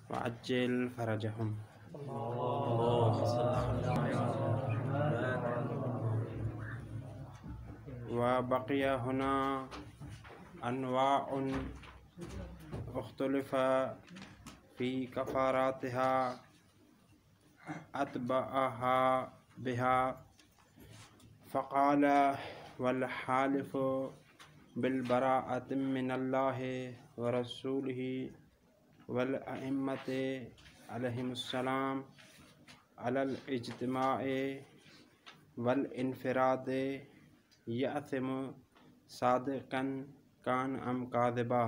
وعجل فرجهم وبقي هنا أنواع اختلف في كفاراتها أتبعها بها، فقال والحالف بالبراءة من الله ورسوله والأئمة عليهم السلام على الاجتماع والانفراد يأثم صادقا كان أم كاذبا،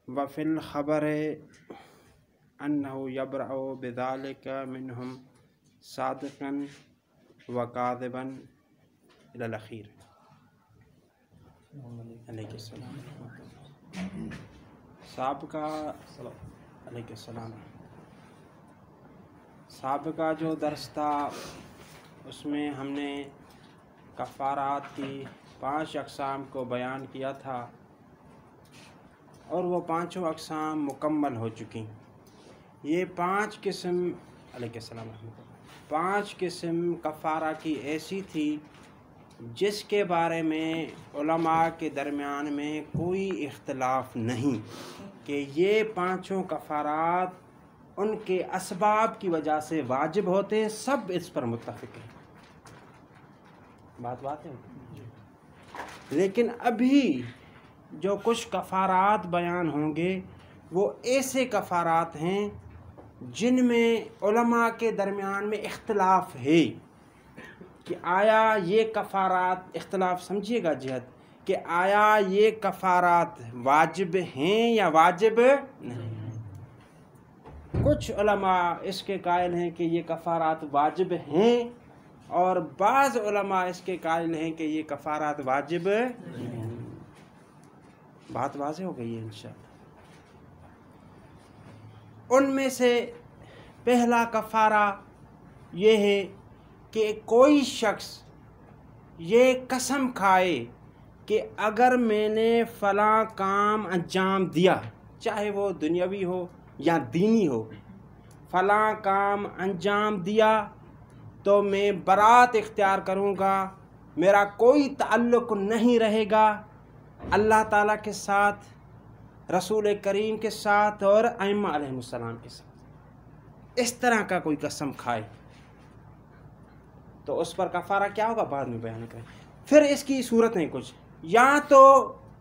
وفي الخبر أنه يبرأ بذلك منهم صادقا وكاذبا إلى الأخير علیہ السلام۔ سابقہ جو درس تھا اس میں ہم نے کفارات کی 5 اقسام کو بیان کیا تھا، اور وہ 5 اقسام مکمل ہو چکی۔ یہ 5 قسم علیہ السلام 5 قسم کفارہ کی ایسی تھی جس کے بارے میں علماء کے درمیان میں کوئی اختلاف نہیں کہ یہ 5 کفارات ان کے اسباب کی وجہ سے واجب ہوتے ہیں، سب اس پر متفق ہیں۔ بات ہے۔ لیکن ابھی جو کچھ کفارات بیان ہوں گے وہ ایسے کفارات ہیں جن میں علماء کے درمیان میں اختلاف ہے کہ آیا یہ کفارات، اختلاف سمجھیے گا جہت، کہ آیا یہ کفارات واجب ہیں یا واجب نہیں۔ کچھ علماء اس کے قائل ہیں کہ یہ کفارات واجب ہیں، اور بعض علماء اس کے قائل ہیں کہ یہ کفارات واجب نہیں۔ بات واضح ہو گئی ہے انشاءاللہ۔ ان میں سے پہلا کفارہ یہ ہے کہ کوئی شخص یہ قسم کھائے کہ اگر میں نے فلاں کام انجام دیا، چاہے وہ دنیاوی ہو یا دینی ہو، فلاں کام انجام دیا تو میں برات اختیار کروں گا، میرا کوئی تعلق نہیں رہے گا اللہ تعالیٰ کے ساتھ، رسول کریم کے ساتھ اور ائمہ علیہ السلام کے ساتھ۔ اس طرح کا کوئی قسم کھائے تو اس پر کفارہ کیا ہوگا بعد میں بیان کریں۔ پھر اس کی صورت ہیں کچھ، یا تو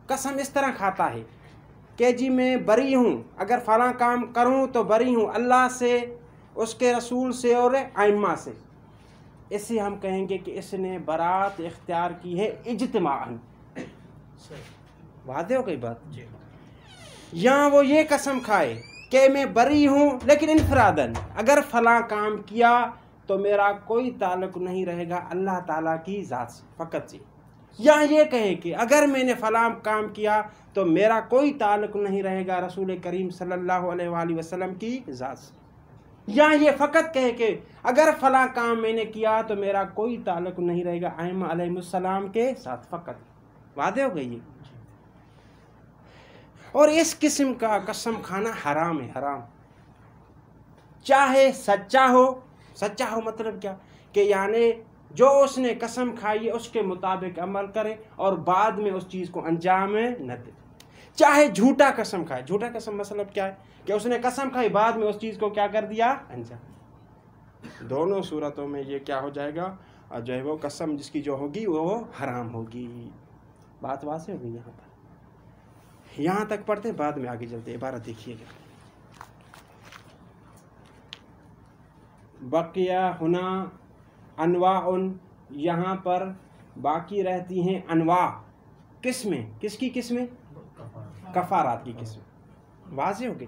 قسم اس طرح کھاتا ہے کہ جی میں بری ہوں، اگر فلاں کام کروں تو بری ہوں اللہ سے، اس کے رسول سے اور ائمہ سے، اسے ہم کہیں گے کہ اس نے برات اختیار کی ہے اجتماعاً۔ واضح ہو گئی بات؟ یا وہ یہ قسم کھائے کہ میں بری ہوں لیکن انفراداً، اگر فلاں کام کیا تو میرا کوئی تعلق نہیں رہے گا اللہ تعالیٰ کی ذات سے فقط سے۔ یا یہ کہے کہ اگر میں نے فلاں کام کیا تو میرا کوئی تعلق نہیں رہے گا رسول کریم صلی اللہ علیہ وآلہ وسلم کی ذات سے۔ یا یہ فقط کہے کہ اگر فلاں کام میں نے کیا تو میرا کوئی تعلق نہیں رہے گا ائمہ علیہ السلام کے ساتھ فقط۔ واضح ہو گئی ہے؟ اور اس قسم کا قسم کھانا حرام ہے، حرام، چاہے سچا ہو۔ سچا ہو مطلب کیا؟ کہ یعنی جو اس نے قسم کھائی ہے اس کے مطابق عمل کرے اور بعد میں اس چیز کو انجام نہ دے۔ چاہے جھوٹا قسم کھائے۔ جھوٹا قسم مطلب کیا ہے؟ کہ اس نے قسم کھائی بعد میں اس چیز کو کیا کر دیا؟ انجام۔ دونوں صورتوں میں یہ کیا ہو جائے گا؟ اور جو ہے وہ قسم جس کی جو ہوگی وہ حرام ہوگی۔ بات واضح ہو گئی یہاں پر؟ یہاں تک پڑھتے بعد میں آگے چلتے، عبارت دیکھیے گا۔ بقیہ ہنا انواع، یہاں پر باقی رہتی ہیں انواع، قسمیں۔ کس کی قسمیں؟ کفارات کی قسمیں۔ واضح ہو گئی؟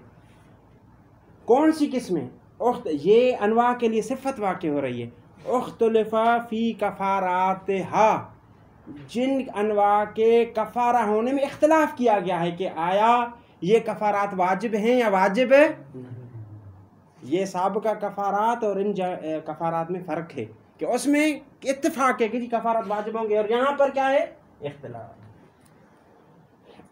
کون سی قسمیں؟ یہ انواع کے لیے صفت واقع ہو رہی ہے۔ اختلف فی کفاراتھا، جن انواع کے کفارہ ہونے میں اختلاف کیا گیا ہے کہ آیا یہ کفارات واجب ہیں یا واجب ہے۔ یہ سابقہ کفارات اور ان کفارات میں فرق ہے کہ اس میں اتفاق ہے کہ کفارات واجب ہوں گے، اور یہاں پر کیا ہے؟ اختلاف۔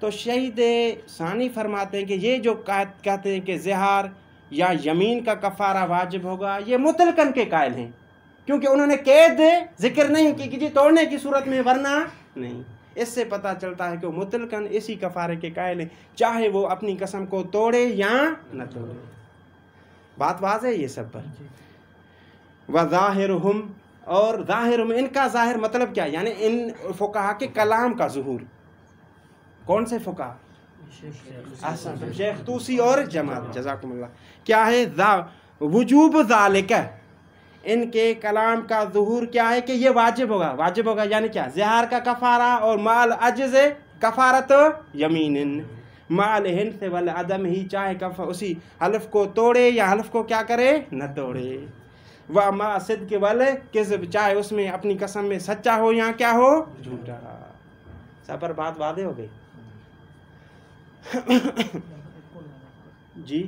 تو شہید ثانی فرماتے ہیں کہ یہ جو کہتے ہیں کہ زہار یا یمین کا کفارہ واجب ہوگا، یہ مطلقاً کے قائل ہیں، کیونکہ انہوں نے قید ذکر نہیں کی کہ جی توڑنے کی صورت میں ورنہ نہیں۔ اس سے پتہ چلتا ہے کہ وہ مطلقاً اسی کفارے کے قائل ہیں، چاہے وہ اپنی قسم کو توڑے یا نہ توڑے۔ بات واضح ہے یہ سب پر۔ وَظَاهِرُهُمْ، اور ظاہرہم، ان کا ظاہر مطلب کیا، یعنی ان فقہا کے کلام کا ظہور۔ کون سے فقہا؟ شیخ طوسی اور جماعت، جزاکم اللہ۔ کیا ہے؟ وجوب ذالک، ان کے کلام کا ظہور کیا ہے کہ یہ واجب ہوگا۔ واجب ہوگا یعنی کیا؟ زہار کا کفارہ اور مال عجز کفارت یمین مال ہنس والعدم ہی، چاہے اسی حلف کو توڑے یا حلف کو کیا کرے، نہ توڑے۔ وما صدق والکذب، چاہے اس میں اپنی قسم میں سچا ہو یا کیا ہو، جھوٹا۔ سب پر بات واضح ہو گئی؟ جی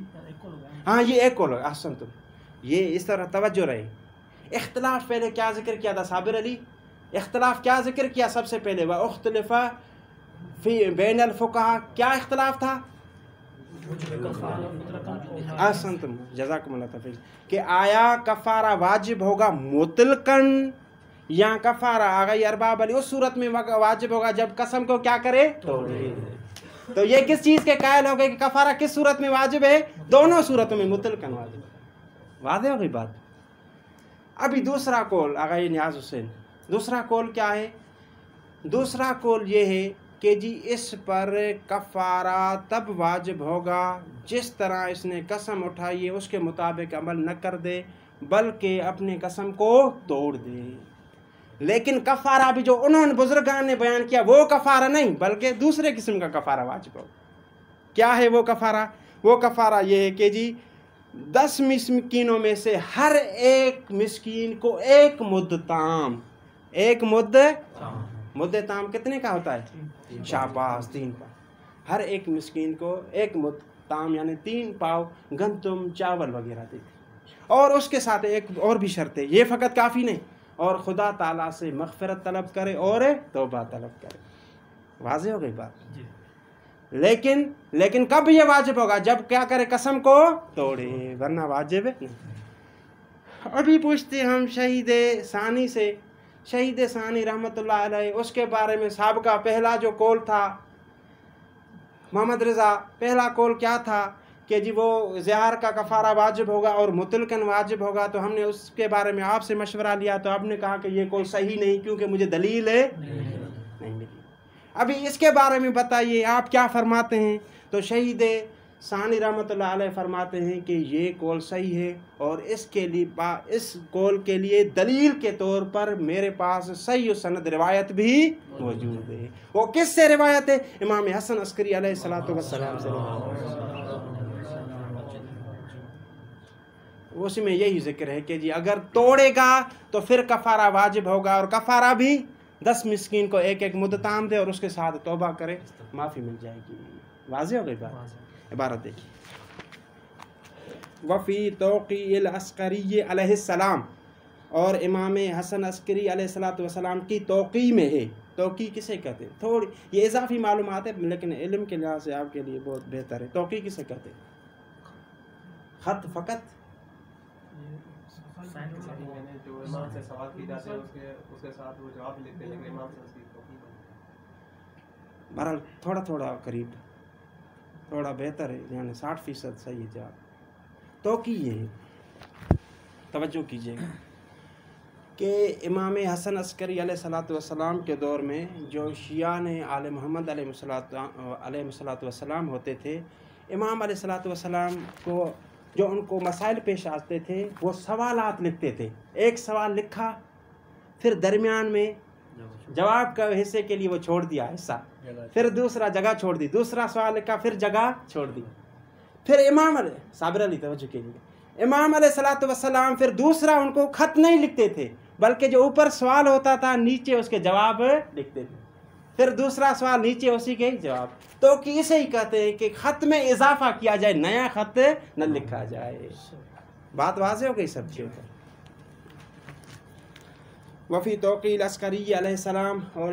ہاں، یہ ایک قول، احسن تم، یہ اس طرح توجہ رہے۔ اختلاف پہلے کیا ذکر کیا تھا صابر علی؟ اختلاف کیا ذکر کیا سب سے پہلے؟ وَاُخْتِلِفَ فی بین الفقہا، کیا اختلاف تھا؟ احسن تم، جزاکم اللہ تفضیل، کہ آیا کفارہ واجب ہوگا مطلقاً یا کفارہ آگئی ارباب علی اس صورت میں واجب ہوگا جب قسم کو کیا کرے، توڑے۔ تو یہ کس چیز کے قائل ہو گئے کہ کفارہ کس صورت میں واجب ہے؟ دونوں صورتوں میں مطلقاً واجب۔ واضح ہو گئی بات؟ ابھی دوسرا قول آغائی نیاز حسین، دوسرا قول کیا ہے؟ دوسرا قول یہ ہے کہ جی اس پر کفارہ تب واجب ہوگا جس طرح اس نے قسم اٹھائی ہے اس کے مطابق عمل نہ کر دے بلکہ اپنے قسم کو توڑ دے۔ لیکن کفارہ بھی جو انہوں نے بزرگان نے بیان کیا وہ کفارہ نہیں بلکہ دوسرے قسم کا کفارہ واجب ہوگا۔ کیا ہے وہ کفارہ؟ وہ کفارہ یہ ہے کہ جی 10 مسکینوں میں سے ہر ایک مسکین کو ایک مد تام، ایک مد تام کتنے کا ہوتا ہے؟ شاباش، 3 پاؤ۔ ہر ایک مسکین کو ایک مد تام یعنی 3 پاؤ گندم چاول وغیرہ دے، اور اس کے ساتھ ایک اور بھی شرط ہے، یہ فقط کافی نہیں، اور خدا تعالیٰ سے مغفرت طلب کرے اور توبہ طلب کرے۔ واضح ہو گئی بات؟ لیکن کب یہ واجب ہوگا؟ جب کیا کرے، قسم کو توڑے، ورنہ واجب نہیں۔ ابھی پوچھتے ہم شہید ثانی سے، شہید ثانی رحمۃ اللہ علیہ، اس کے بارے میں سابقہ پہلا جو قول تھا محمد رضا، پہلا قول کیا تھا کہ جی وہ زہار کا کفارہ واجب ہوگا اور مطلقاً واجب ہوگا، تو ہم نے اس کے بارے میں آپ سے مشورہ لیا تو آپ نے کہا کہ یہ قول صحیح نہیں کیونکہ مجھے دلیل نہیں ملی۔ ابھی اس کے بارے میں بتائیے آپ کیا فرماتے ہیں؟ تو شہید ثانی رحمۃ اللہ علیہ فرماتے ہیں کہ یہ قول صحیح ہے، اور اس قول کے لیے دلیل کے طور پر میرے پاس صحیح سند روایت بھی موجود ہے۔ وہ کس سے روایت ہے؟ امام حسن عسکری علیہ السلام سے۔ اسی میں یہی ذکر ہے کہ جی اگر توڑے گا تو پھر کفارہ واجب ہوگا، اور کفارہ بھی 10 مسکین کو ایک مد تام دے اور اس کے ساتھ توبہ کرے، معافی مل جائے گی۔ واضح ہو گئی بات؟ عبارت دیکھیے، وفی توقیع العسکری علیہ السلام، اور امام حسن عسکری علیہ السلام کی توقیع میں ہے۔ توقیع کسے کہتے ہیں؟ تھوڑی یہ اضافی معلومات ہے لیکن علم کے لحاظ سے آپ کے لیے بہت بہتر ہے۔ توقیع کسے کہتے ہیں؟ خط فقط بہرحال تھوڑا تھوڑا قریب، تھوڑا بہتر ہے، یعنی 60% صحیح ہے جواب۔ توقیع یہ ہے، توجہ کیجیے گا کہ امام حسن عسکری علیہ السلام کے دور میں جو شیعان آل محمد علیہ السلام ہوتے تھے، امام علیہ السلام کو جو ان کو مسائل پیش آتے تھے وہ سوالات لکھتے تھے۔ ایک سوال لکھا، پھر درمیان میں جواب کا حصے کے لیے وہ چھوڑ دیا حصہ، پھر دوسرا جگہ چھوڑ دی، دوسرا سوال لکھا پھر جگہ چھوڑ دی، پھر امام علیہ صابر علی توجہ کیجیے، امام علیہ السلام پھر دوسرا ان کو خط نہیں لکھتے تھے بلکہ جو اوپر سوال ہوتا تھا نیچے اس کے جواب لکھتے تھے، پھر دوسرا سوال نیچے اسی کے جواب۔ تو اسے ہی کہتے ہیں کہ خط میں اضافہ کیا جائے، نیا خط نہ لکھا جائے۔ بات واضح ہو گئی سب کے اوپر؟ وفی توقیع العسکری علیہ السلام، اور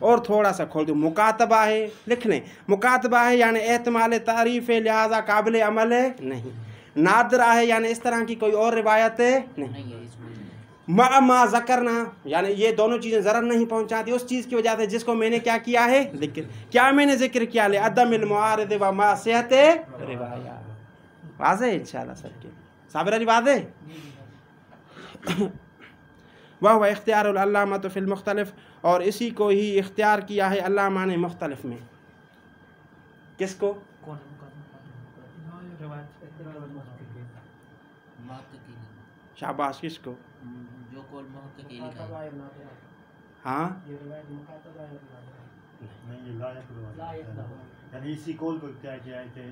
اور تھوڑا سا کھول دو، مکاتبہ ہے، لکھ لیں مکاتبہ ہے یعنی احتمال تعریف ہے لہذا قابل عمل ہے نہیں، نادرہ ہے یعنی اس طرح کی کوئی اور روایت ہے نہیں، ما ذکرنا یعنی یہ دونوں چیزیں ضرر نہیں پہنچاتی اس چیز کی وجہ سے جس کو میں نے کیا کیا ہے ذکر کیا میں نے ذکر کیا لے عدم المعارض و ما صحت روایات. واضح ہے انشاءاللہ سب کے صابر علی واضح. وہ اختیار العلامۃ فی المختلف، اور اسی کو ہی اختیار کیا ہے علامہ نے مختلف میں. کس کو؟ شاباش. کس کو؟ ہاں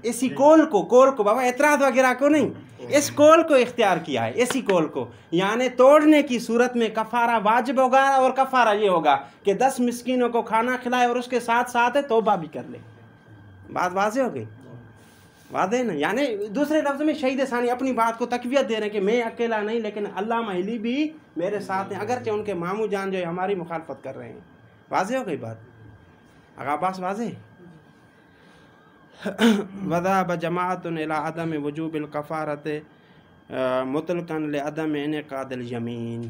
اسی کول کو بابا اعتراض وغیرہ کو نہیں، اس کول کو اختیار کیا ہے، اسی کول کو یعنی توڑنے کی صورت میں کفارہ واجب ہوگا، اور کفارہ یہ ہوگا کہ 10 مسکینوں کو کھانا کھلائے اور اس کے ساتھ ساتھ توبہ بھی کر لے. بات واضح ہو گئی؟ واضح نا. یعنی دوسرے لفظ میں شہید ثانی اپنی بات کو تقویت دے رہے ہیں کہ میں اکیلا نہیں لیکن علامہ علی بھی میرے ساتھ ہیں، اگرچہ ان کے ماموں جان جو ہے ہماری مخالفت کر رہے ہیں. واضح ہو گئی بات؟ عباس واضح. وذهب جماعت الى عدم وجوب الکفارۃ مطلقا لعدم انعقاد الیمین.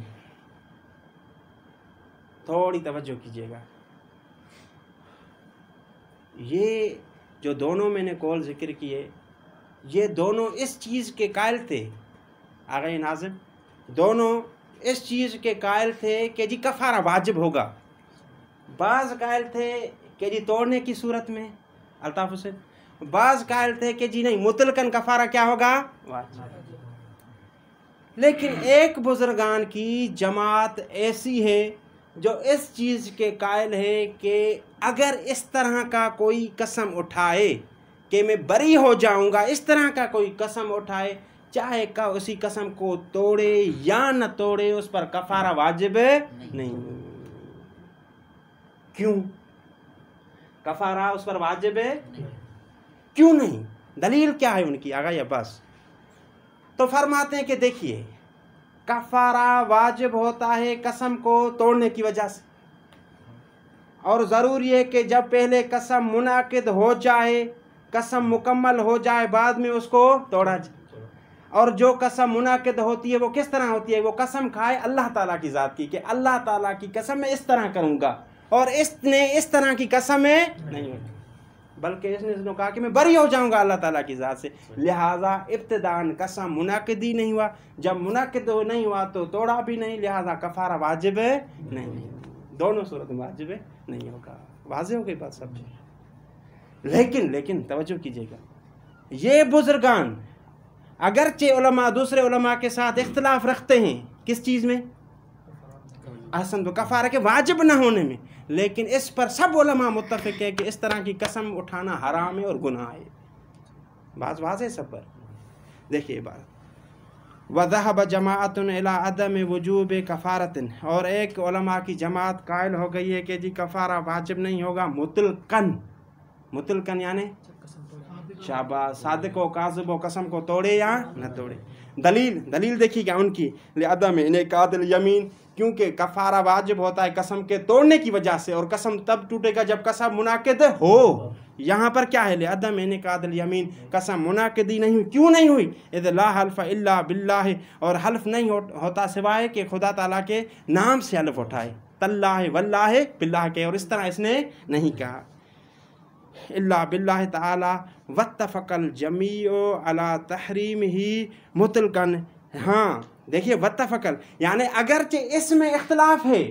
تھوڑی توجہ کیجیے گا، یہ جو دونوں میں نے قول ذکر کیے یہ دونوں اس چیز کے قائل تھے، آغا ناظم دونوں اس چیز کے قائل تھے کہ جی کفارہ واجب ہوگا. بعض قائل تھے کہ جی توڑنے کی صورت میں، الطاف حسین، بعض قائل تھے کہ جی نہیں مطلقاً کفارہ کیا ہوگا واجب. لیکن ایک بزرگان کی جماعت ایسی ہے جو اس چیز کے قائل ہے کہ اگر اس طرح کا کوئی قسم اٹھائے کہ میں بری ہو جاؤں گا، اس طرح کا کوئی قسم اٹھائے، چاہے اسی قسم کو توڑے یا نہ توڑے اس پر کفارہ واجب نہیں. کیوں کفارہ اس پر واجب ہے؟ کیوں نہیں؟ دلیل کیا ہے ان کی آغا عباس؟ تو فرماتے ہیں کہ دیکھیے کفارہ واجب ہوتا ہے قسم کو توڑنے کی وجہ سے، اور ضروری ہے کہ جب پہلے قسم منعقد ہو جائے، قسم مکمل ہو جائے، بعد میں اس کو توڑا جائے. اور جو قسم منعقد ہوتی ہے وہ کس طرح ہوتی ہے؟ وہ قسم کھائے اللہ تعالیٰ کی ذات کی کہ اللہ تعالیٰ کی قسم میں اس طرح کروں گا، اور اس نے اس طرح کی قسم ہے نہیں ہوتی بلکہ اس نے کہا کہ میں بری ہو جاؤں گا اللہ تعالیٰ کی ذات سے. لہٰذا ابتداً قسم منعقد ہی نہیں ہوا، جب منعقد نہیں ہوا تو توڑا بھی نہیں، لہٰذا کفارہ واجب نہیں، دونوں صورت واجب نہیں ہوگا. واضح ہو گئی بات سب؟ لیکن توجہ کیجیے گا، یہ بزرگان اگرچہ علماء دوسرے علماء کے ساتھ اختلاف رکھتے ہیں کس چیز میں؟ احسن تو کفارہ کے واجب نہ ہونے میں، لیکن اس پر سب علماء متفق ہے کہ اس طرح کی قسم اٹھانا حرام ہے اور گناہ ہے. بات واضح سب پر؟ دیکھیے بات. وذهب جماعت الى عدم وجوب کفارت، اور ایک علماء کی جماعت قائل ہو گئی ہے کہ جی کفارہ واجب نہیں ہوگا مطلقاً یعنی شاباش صادق و کاذب و قسم کو توڑے یا نہ توڑے. دلیل دیکھیے گا ان کی لعدم انعقاد الیمین، کیونکہ کفارہ واجب ہوتا ہے قسم کے توڑنے کی وجہ سے، اور قسم تب ٹوٹے گا جب قسم منعقد ہو. یہاں پر کیا ہے؟ لعدم انعقاد الیمین، قسم منعقد ہی نہیں ہوئی. کیوں نہیں ہوئی؟ اذ لا حلف الا باللہ، اور حلف نہیں ہوتا سوائے کہ خدا تعالیٰ کے نام سے حلف اٹھائے، تاللہ واللہ باللہ کے، اور اس طرح اس نے نہیں کہا الا باللہ تعالی. واتفق الجمیع علی تحریمہ مطلقا. ہاں دیکھیے واتفقل یعنی اگرچہ اس میں اختلاف ہے،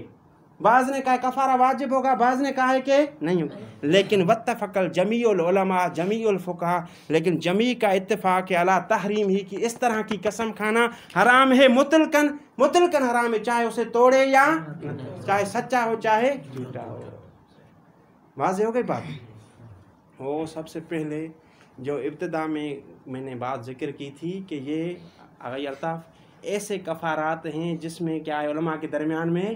بعض نے کہا کفارہ واجب ہوگا، بعض نے کہا ہے کہ نہیں ہوگا، لیکن واتفق الجمیع العلماء جمیع الفقہاء، لیکن جمیع کا اتفاق ہے علی تحریم ہی کہ اس طرح کی قسم کھانا حرام ہے، مطلقاً حرام ہے، چاہے اسے توڑے یا چاہے سچا ہو چاہے جھوٹا ہو. واضح ہو گئی بات؟ وہ سب سے پہلے جو ابتدا میں نے بات ذکر کی تھی کہ یہ آغائی الطاف ایسے کفارات ہیں جس میں کیا ہے علماء کے درمیان میں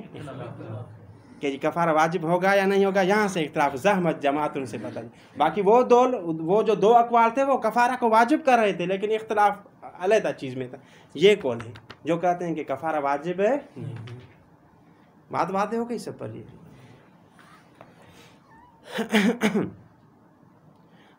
کہ کفارہ واجب ہوگا یا نہیں ہوگا، یہاں سے اختلاف. زحمت جماعت ان سے بدل. باقی وہ جو دو اقوال تھے وہ کفارہ کو واجب کر رہے تھے، لیکن اختلاف علیحدہ چیز میں تھا. یہ قول ہے جو کہتے ہیں کہ کفارہ واجب ہے. بات واضح ہو گئی سب پر؟ یہ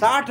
60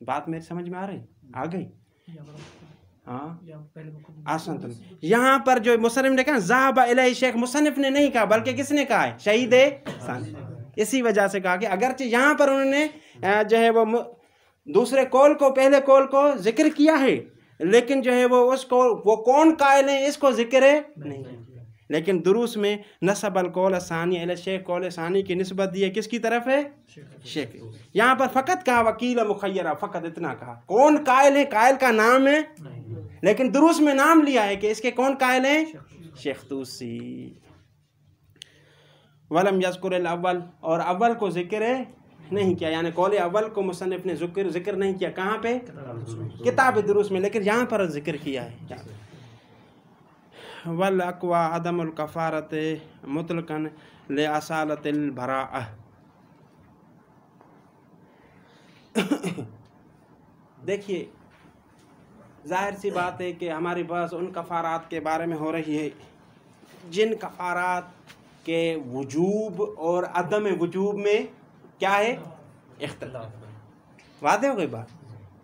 بات میری سمجھ میں آ رہی آ گئی؟ ہاں آسان تو یہاں پر جو مصنف نے کہا ذهب الیہ شیخ، مصنف نے نہیں کہا بلکہ کس نے کہا ہے؟ شہید ثانی۔ اسی وجہ سے کہا کہ اگرچہ یہاں پر انہوں نے جو ہے وہ دوسرے قول کو پہلے قول کو ذکر کیا ہے، لیکن جو ہے وہ اس کو وہ کون قائل ہیں اس کو ذکر نہیں، لیکن دروس میں نسب القول ثانی الی شیخ، قول ثانی کی نسبت دی ہے کس کی طرف ہے؟ شیخ۔ یہاں پر فقط کہا وکیل مخیرہ، فقط اتنا کہا، کون قائل ہے قائل کا نام ہے، لیکن دروس میں نام لیا ہے کہ اس کے کون قائل ہیں؟ شیخ طوسی۔ ولم یذکر الاول، اور اول کو ذکر نہیں کیا، یعنی قول اول کو مصنف نے ذکر نہیں کیا، کہاں پہ؟ کتاب دروس میں، لیکن یہاں پر ذکر کیا ہے۔ والاقوى عدم الکفارۃ مطلقا لاصالۃ البراءۃ۔ دیکھیے ظاہر سی بات ہے کہ ہماری بحث ان کفارات کے بارے میں ہو رہی ہے جن کفارات کے وجوب اور عدم وجوب میں کیا ہے؟ اختلاف۔ واضح ہو گئی بات؟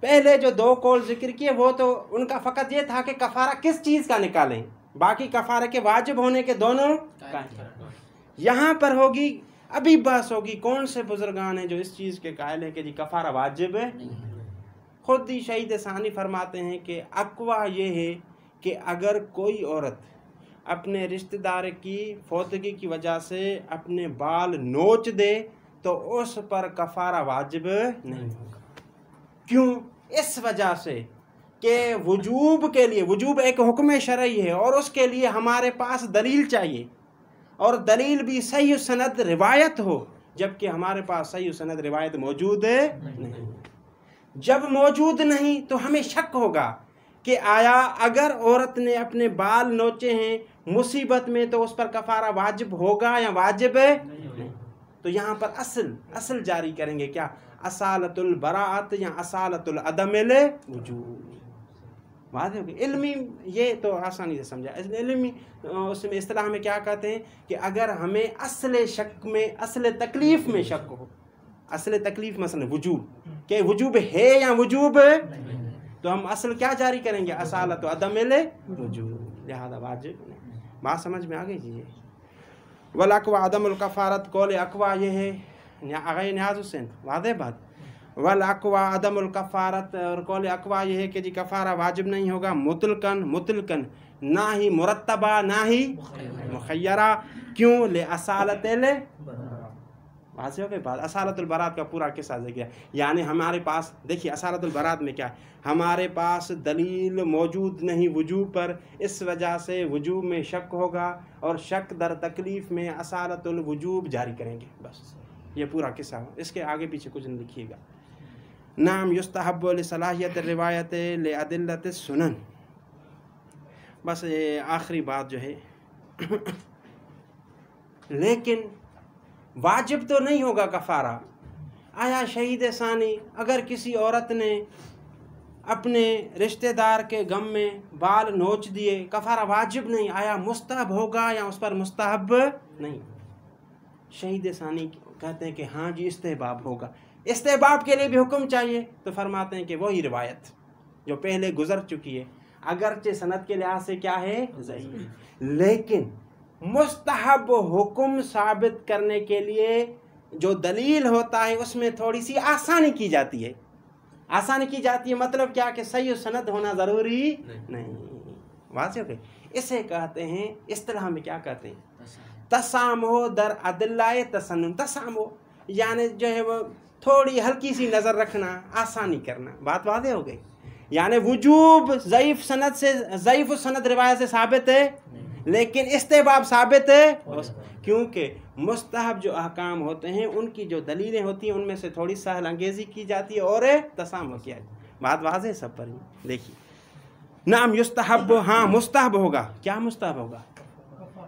پہلے جو دو قول ذکر کیے وہ تو ان کا فقط یہ تھا کہ کفارہ کس چیز کا نکالیں، باقی کفارہ کے واجب ہونے کے دونوں۔ یہاں پر ہوگی ابھی بحث ہوگی کون سے بزرگان ہیں جو اس چیز کے قائل ہیں کہ جی کفارہ واجب ہے۔ خود ہی شہید ثانی فرماتے ہیں کہ اقوا یہ ہے کہ اگر کوئی عورت اپنے رشتہ دار کی فوتگی کی وجہ سے اپنے بال نوچ دے تو اس پر کفارہ واجب نہیں ہوگا۔ کیوں؟ اس وجہ سے کہ وجوب کے لیے، وجوب ایک حکم شرعی ہے اور اس کے لیے ہمارے پاس دلیل چاہیے، اور دلیل بھی صحیح سند روایت ہو، جبکہ ہمارے پاس صحیح سند روایت موجود نہیں۔ جب موجود نہیں تو ہمیں شک ہوگا کہ آیا اگر عورت نے اپنے بال نوچے ہیں مصیبت میں تو اس پر کفارہ واجب ہوگا یا واجب نہیں۔ تو یہاں پر اصل جاری کریں گے، کیا؟ اصالۃ البراءۃ یا اصالۃ العدم الوجوب۔ واضح ہوگی؟ علمی یہ تو آسانی سے سمجھا، علمی اس میں اصطلاح میں کیا کہتے ہیں کہ اگر ہمیں اصل شک میں، اصل تکلیف میں شک ہو، اصل تکلیف مثلا وجوب، کہ وجوب ہے یا وجوب تو ہم اصل کیا جاری کریں گے؟ اصالۃ عدم الوجوب، لہذا واجب نہیں۔ بات سمجھ میں آ گئی جی؟ والاقوى عدم الکفارت، قول اقوا یہ ہے آغائی نیاز حسین، واضح بات۔ والاقوى عدم الکفارت، اور قول اقوا یہ ہے کہ جی کفارہ واجب نہیں ہوگا مطلقاً، نہ ہی مرتبہ نہ ہی مخیرہ۔ کیوں؟ لأصالۃ واضح ہو گئی بات۔ اصالۃ البراءت کا پورا قصہ ذکر ہے، یعنی ہمارے پاس دیکھیے اصالۃ البراءت میں کیا ہے، ہمارے پاس دلیل موجود نہیں وجوب پر، اس وجہ سے وجوب میں شک ہوگا، اور شک در تکلیف میں اصالۃ الوجوب جاری کریں گے، بس یہ پورا قصہ ہو، اس کے آگے پیچھے کچھ نہیں لکھیے گا۔ نعم یستحب لصلاحیت الروایت لعدلۃ السنن۔ بس آخری بات جو ہے لیکن واجب تو نہیں ہوگا کفارہ۔ آیا شہید ثانی اگر کسی عورت نے اپنے رشتہ دار کے غم میں بال نوچ دیے، کفارہ واجب نہیں، آیا مستحب ہوگا یا اس پر مستحب نہیں؟ شہید ثانی کہتے ہیں کہ ہاں جی استحباب ہوگا۔ استحباب کے لیے بھی حکم چاہیے، تو فرماتے ہیں کہ وہی روایت جو پہلے گزر چکی ہے، اگرچہ سند کے لحاظ سے کیا ہے؟ ضعیف، لیکن مستحب حکم ثابت کرنے کے لیے جو دلیل ہوتا ہے اس میں تھوڑی سی آسانی کی جاتی ہے۔ آسانی کی جاتی ہے مطلب کیا کہ صحیح سند ہونا ضروری نہیں۔ واضح ہو گئی؟ اسے کہتے ہیں اصطلاح میں کیا کہتے ہیں؟ تسامح در ادلہ تسنن۔ تسامح یعنی جو ہے وہ تھوڑی ہلکی سی نظر رکھنا، آسانی کرنا۔ بات واضح ہو گئی؟ یعنی وجوب ضعیف سند سے، ضعیف سند روایت سے ثابت ہے، لیکن استحباب ثابت ہے، کیونکہ مستحب جو احکام ہوتے ہیں ان کی جو دلیلیں ہوتی ہیں ان میں سے تھوڑی سہل انگیزی کی جاتی ہے اور تسامح کیا جاتا ہے۔ بات واضح سب پر ہی دیکھیے۔ نعم یستحب، ہاں مستحب ہوگا۔ کیا مستحب ہوگا؟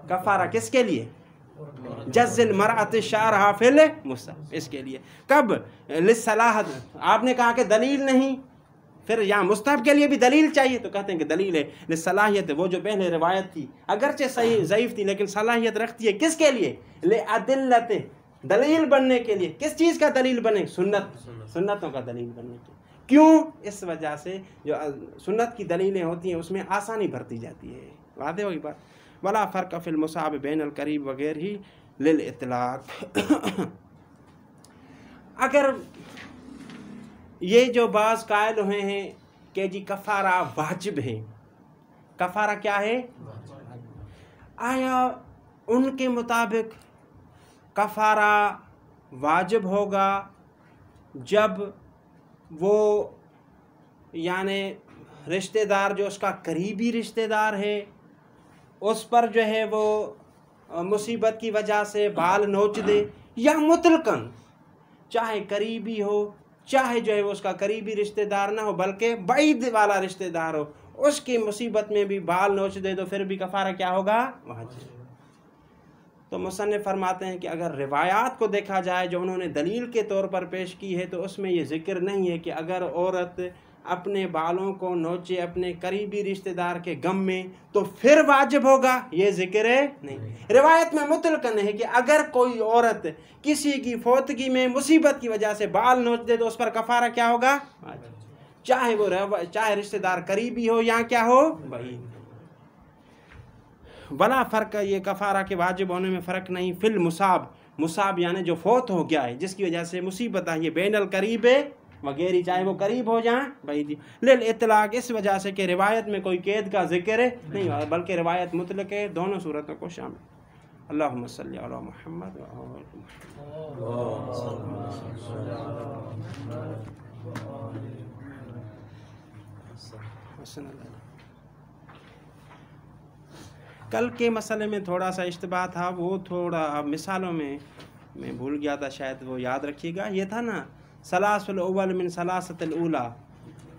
کفارہ کس کے لیے؟ جز المرأۃ شعرہا فی المستحب، اس کے لیے۔ کب؟ للصلاحۃ، آپ نے کہا کہ دلیل نہیں، پھر یہاں مستحب کے لیے بھی دلیل چاہیے، تو کہتے ہیں کہ دلیل ہے لصلاحیت، وہ جو پہلے روایت تھی اگرچہ صحیح ضعیف تھی لیکن صلاحیت رکھتی ہے، کس کے لیے؟ لعدلۃ، دلیل بننے کے لیے۔ کس چیز کا دلیل بنے؟ سنتوں کا دلیل بننے کے لیے۔ کیوں؟ اس وجہ سے جو سنت کی دلیلیں ہوتی ہیں اس میں آسانی برتی جاتی ہے. واضح ہوگی بات. ولا فرق فی المصاب بین القریب وغیرہ للاطلاق. اگر یہ جو بعض قائل ہوئے ہیں کہ جی کفارہ واجب ہے، کفارہ کیا ہے؟ آیا ان کے مطابق کفارہ واجب ہوگا جب وہ یعنی رشتہ دار جو اس کا قریبی رشتہ دار ہے اس پر جو ہے وہ مصیبت کی وجہ سے بال نوچ دے، یا مطلقاً چاہے قریبی ہو چاہے جو ہے وہ اس کا قریبی رشتہ دار نہ ہو بلکہ بعید والا رشتہ دار ہو، اس کی مصیبت میں بھی بال نوچ دے تو پھر بھی کفارہ کیا ہوگا؟ واجب. تو مصنف فرماتے ہیں کہ اگر روایات کو دیکھا جائے جو انہوں نے دلیل کے طور پر پیش کی ہے تو اس میں یہ ذکر نہیں ہے کہ اگر عورت اپنے بالوں کو نوچے اپنے قریبی رشتہ دار کے غم میں تو پھر واجب ہوگا، یہ ذکر ہے نہیں. روایت میں مطلقاً ہے کہ اگر کوئی عورت کسی کی فوتگی میں مصیبت کی وجہ سے بال نوچ دے تو اس پر کفارہ کیا ہوگا؟ چاہے وہ چاہے رشتہ دار قریبی ہو یا کیا ہو بعید. بلا فرق، یہ کفارہ کے واجب ہونے میں فرق نہیں. فی المصاب، مصاب یعنی جو فوت ہو گیا ہے جس کی وجہ سے مصیبت آئی ہے، بین القریب وغیرہ چاہے وہ قریب ہو جائیں بعید. للاطلاق، اس وجہ سے کہ روایت میں کوئی قید کا ذکر نہیں ہوا بلکہ روایت مطلق ہے، دونوں صورتوں کو شامل. اللہم صلی علی محمد کل کے مسئلے میں تھوڑا سا اشتباہ تھا، وہ تھوڑا مثالوں میں بھول گیا تھا، شاید وہ یاد رکھیے گا. یہ تھا نا ثلاث الاول من ثلاثۃ الاولی،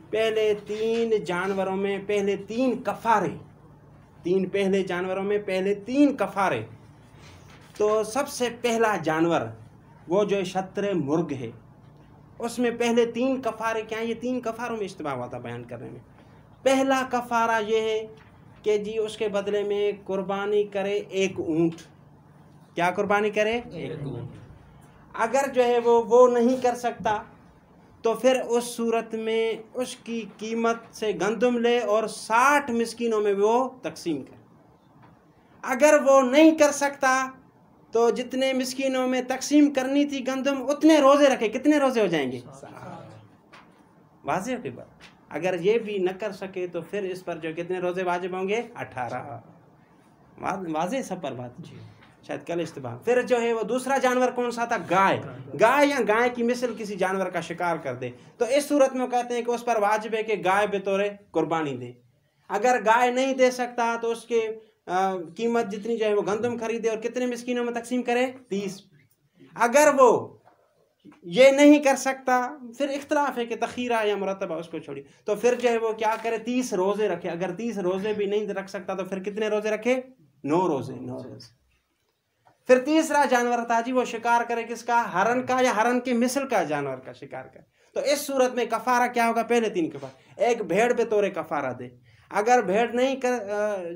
پہلے 3 جانوروں میں پہلے 3 کفارے، 3 پہلے جانوروں میں پہلے 3 کفارے. تو سب سے پہلا جانور وہ جو شتر مرغ ہے اس میں پہلے 3 کفارے کیا ہیں؟ یہ 3 کفاروں میں اشتباہ ہوا تھا بیان کرنے میں. پہلا کفارہ یہ ہے کہ جی اس کے بدلے میں قربانی کرے 1 اونٹ. کیا قربانی کرے؟ 1 اونٹ. اگر جو ہے وہ نہیں کر سکتا تو پھر اس صورت میں اس کی قیمت سے گندم لے اور 60 مسکینوں میں وہ تقسیم کرے. اگر وہ نہیں کر سکتا تو جتنے مسکینوں میں تقسیم کرنی تھی گندم اتنے روزے رکھے. کتنے روزے ہو جائیں گے؟ 7. واضح ہے بات. اگر یہ بھی نہ کر سکے تو پھر اس پر جو کتنے روزے واجب ہوں گے؟ 18. واضح سب پر بات. شاید کل اشتباہ. پھر جو ہے وہ دوسرا جانور کون سا تھا؟ گائے. گائے یا گائے کی مثل کسی جانور کا شکار کر دے تو اس صورت میں کہتے ہیں کہ اس پر واجب ہے کہ گائے بطور قربانی دے. اگر گائے نہیں دے سکتا تو اس کے قیمت جتنی جو ہے وہ گندم خریدے اور کتنے مسکینوں میں تقسیم کرے؟ 30. اگر وہ یہ نہیں کر سکتا پھر اختلاف ہے کہ تخیرہ یا مرتبہ، اس کو چھوڑی، تو پھر جو ہے وہ کیا کرے؟ 30 روزے رکھے. اگر 30 روزے بھی نہیں رکھ سکتا تو پھر کتنے روزے رکھے؟ 9 روزے. پھر تیسرا جانور تھا جی وہ شکار کرے کس کا؟ ہرن کا، یا ہرن کی مثل کا جانور کا شکار کرے. تو اس صورت میں کفارہ کیا ہوگا؟ پہلے 3 کفارہ. 1 بھیڑ پہ طور کفارہ دے. اگر بھیڑ نہیں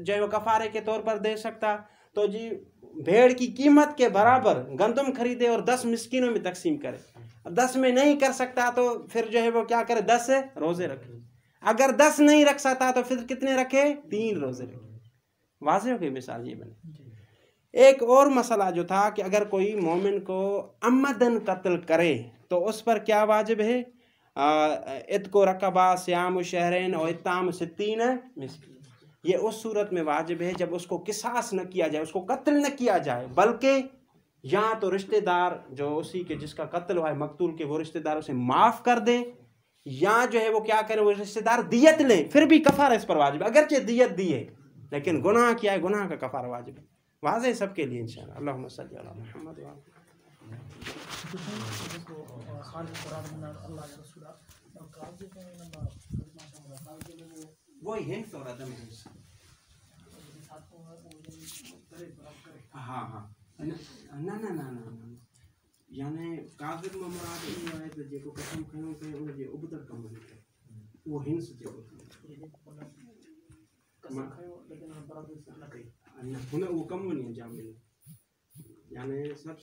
جو ہے وہ کفارے کے طور پر دے سکتا تو جی بھیڑ کی قیمت کے برابر گندم خریدے اور 10 مسکینوں میں تقسیم کرے. 10 میں نہیں کر سکتا تو پھر جو ہے وہ کیا کرے؟ 10 روزے رکھے. اگر 10 نہیں رکھ سکتا تو پھر کتنے رکھے؟ 3 روزے رکھے. واضح ہو گئی مثال یہ بنے. ایک اور مسئلہ جو تھا کہ اگر کوئی مومن کو عمدن قتل کرے تو اس پر کیا واجب ہے؟ عتق رقبہ، صیام شہرین اور اطعام 60 مسکین. یہ اس صورت میں واجب ہے جب اس کو قصاص نہ کیا جائے، اس کو قتل نہ کیا جائے، بلکہ یا تو رشتہ دار جو اسی کے جس کا قتل ہوا ہے مقتول کے وہ رشتہ دار اسے معاف کر دیں، یا جو ہے وہ کیا کرے وہ رشتہ دار دیت لیں. پھر بھی کفارہ اس پر واجب ہے، اگرچہ دیت دی ہے لیکن گناہ کیا ہے، گناہ کا کفارہ واجب ہے. واضح سب کے لیے انشاءاللہ. اللہم صلی علی محمد. وہی ہے تو رہتا ہے. ہاں ہاں نہ یعنی کاذب میں مراد یہ ہے کہ جو قسم کھانوں کے ان کے ابتر کم ہے وہ ہنس جو قسم کھاؤ لیکن برابر سے نہ کہیں وہ کم نہیں انجام ملے. یعنی سب